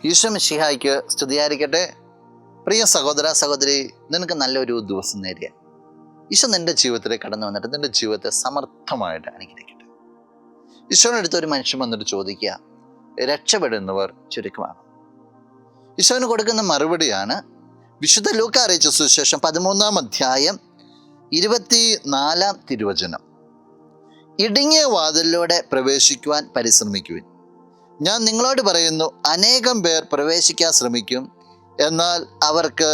ഈശോ മിശിഹായ്ക്ക് സ്തുതിയായിരിക്കട്ടെ. പ്രിയ സഹോദര സഹോദരി, നിനക്ക് നല്ലൊരു ദിവസം നേരിയ ഈശോ നിന്റെ ജീവിതത്തിലേക്ക് കടന്നു വന്നിട്ട് നിന്റെ ജീവിതത്തെ സമർത്ഥമായിട്ട് അനുഗ്രഹിക്കട്ടെ. ഈശോനടുത്ത് ഒരു മനുഷ്യൻ വന്നിട്ട് ചോദിക്കുക, രക്ഷപ്പെടുന്നവർ ചുരുക്കമാണ്. ഈശോന് കൊടുക്കുന്ന മറുപടിയാണ് വിശുദ്ധ ലൂക്കാ അറിയിച്ച സുവിശേഷം 13-ാം അധ്യായം 24-ാം തിരുവചനം. ഇടുങ്ങിയ വാതിലിലൂടെ പ്രവേശിക്കുവാൻ പരിശ്രമിക്കുവിൻ. ഞാൻ നിങ്ങളോട് പറയുന്നു, അനേകം പേർ പ്രവേശിക്കാൻ ശ്രമിക്കും, എന്നാൽ അവർക്ക്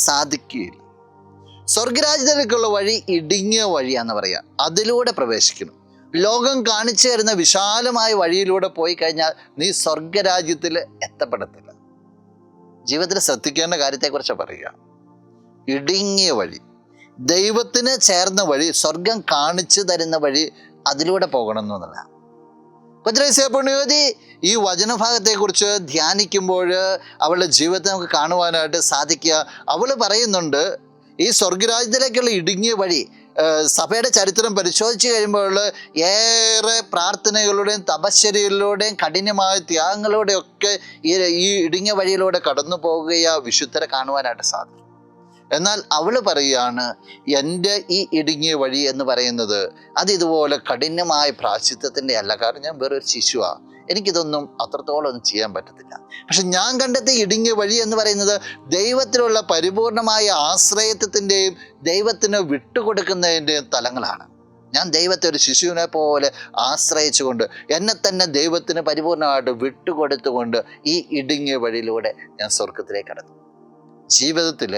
സാധിക്കുകയില്ല. സ്വർഗരാജ്യത്തിലേക്കുള്ള വഴി ഇടുങ്ങിയ വഴിയാന്ന് പറയാം. അതിലൂടെ പ്രവേശിക്കണം. ലോകം കാണിച്ചു തരുന്ന വിശാലമായ വഴിയിലൂടെ പോയി കഴിഞ്ഞാൽ നീ സ്വർഗരാജ്യത്തിൽ എത്തപ്പെടത്തില്ല. ജീവിതത്തിൽ ശ്രദ്ധിക്കേണ്ട കാര്യത്തെക്കുറിച്ച് പറയുക. ഇടുങ്ങിയ വഴി, ദൈവത്തിന് ചേർന്ന വഴി, സ്വർഗം കാണിച്ചു തരുന്ന വഴി, അതിലൂടെ പോകണം എന്നല്ല. പുണ്യവതി ഈ വചനഭാഗത്തെക്കുറിച്ച് ധ്യാനിക്കുമ്പോൾ അവളുടെ ജീവിതത്തെ നമുക്ക് കാണുവാനായിട്ട് സാധിക്കുക. അവൾ പറയുന്നുണ്ട്, ഈ സ്വർഗരാജ്യത്തിലേക്കുള്ള ഇടുങ്ങിയ വഴി, സഭയുടെ ചരിത്രം പരിശോധിച്ച് കഴിയുമ്പോൾ ഏറെ പ്രാർത്ഥനകളുടെയും തപശ്ചര്യയിലൂടെയും കഠിനമായ ത്യാഗങ്ങളുടെയും ഒക്കെ ഈ ഇടുങ്ങിയ വഴിയിലൂടെ കടന്നു പോകുകയാ വിശുദ്ധരെ കാണുവാനായിട്ട് സാധിക്കും. എന്നാൽ അവൾ പറയുകയാണ്, എൻ്റെ ഈ ഇടുങ്ങിയ വഴി എന്ന് പറയുന്നത് അത് ഇതുപോലെ കഠിനമായ പ്രായശ്ചിത്തത്തിൻ്റെ അല്ല. കാരണം ഞാൻ വേറൊരു ശിശുവാണ്, എനിക്കിതൊന്നും അത്രത്തോളം ഒന്നും ചെയ്യാൻ പറ്റത്തില്ല. പക്ഷെ ഞാൻ കണ്ടെത്തിയ ഇടുങ്ങിയ വഴി എന്ന് പറയുന്നത് ദൈവത്തിലുള്ള പരിപൂർണമായ ആശ്രയത്വത്തിൻ്റെയും ദൈവത്തിന് വിട്ടുകൊടുക്കുന്നതിൻ്റെയും തലങ്ങളാണ്. ഞാൻ ദൈവത്തെ ഒരു ശിശുവിനെ പോലെ ആശ്രയിച്ചുകൊണ്ട് എന്നെ തന്നെ ദൈവത്തിന് പരിപൂർണമായിട്ട് വിട്ടുകൊടുത്തുകൊണ്ട് ഈ ഇടുങ്ങിയ വഴിയിലൂടെ ഞാൻ സ്വർഗത്തിലേക്ക് കടന്നു. ജീവിതത്തിൽ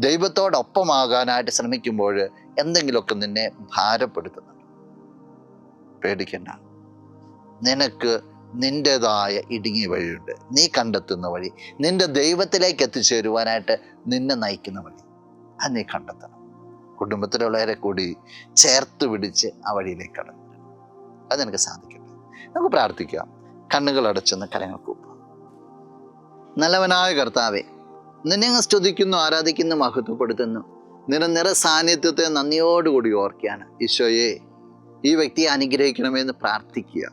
ദൈവത്തോടൊപ്പമാകാനായിട്ട് ശ്രമിക്കുമ്പോൾ എന്തെങ്കിലുമൊക്കെ നിന്നെ ഭാരപ്പെടുത്തുന്നുണ്ട്. പേടിക്കണ്ട, നിനക്ക് നിൻ്റെതായ ഇടുങ്ങിയ വഴിയുണ്ട്. നീ കണ്ടെത്തുന്ന വഴി, നിന്റെ ദൈവത്തിലേക്ക് എത്തിച്ചേരുവാനായിട്ട് നിന്നെ നയിക്കുന്ന വഴി, അത് നീ കണ്ടെത്തണം. കുടുംബത്തിലുള്ളവരെ കൂടി ചേർത്ത് പിടിച്ച് ആ വഴിയിലേക്ക് കടന്നു. അത് നിനക്ക് സാധിക്കട്ടെ. നമുക്ക് പ്രാർത്ഥിക്കാം. കണ്ണുകൾ അടച്ചെന്ന് കരങ്ങൾ കൂപ്പാം. നല്ലവനായ കർത്താവേ, നിന്നെ സ്തുതിക്കുന്നു, ആരാധിക്കുന്നു, മഹത്വപ്പെടുത്തുന്നു. നിറ സാന്നിധ്യത്തെ നന്ദിയോടുകൂടി ഓർക്കുകയാണ്. ഈശോയെ, ഈ വ്യക്തിയെ അനുഗ്രഹിക്കണമെന്ന് പ്രാർത്ഥിക്കുക.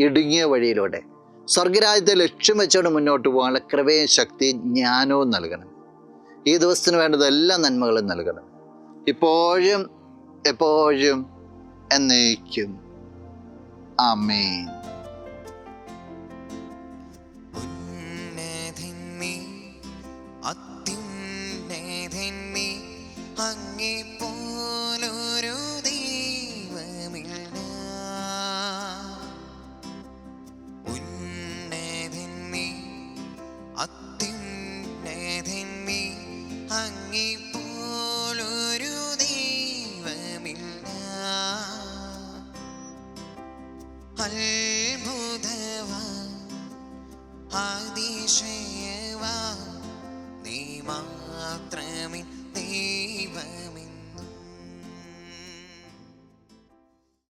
ഇടുങ്ങിയ വഴിയിലൂടെ സ്വർഗരാജ്യത്തെ ലക്ഷ്യം വെച്ചോണ്ട് മുന്നോട്ട് പോകാനുള്ള കൃപയും ശക്തിയും ജ്ഞാനവും നൽകണം. ഈ ദിവസത്തിന് വേണ്ടത് എല്ലാ നന്മകളും നൽകണം, ഇപ്പോഴും എപ്പോഴും എന്നേക്കും. ആമേൻ. അങ്ങേപ്പോലൊരു ദൈവമില്ല, ഉന്നതൻ നീ, അത്യുന്നതൻ നീ, അങ്ങേപ്പോലൊരു ദൈവമില്ല. അത്ഭുതവാൻ, അതിശയവാൻ,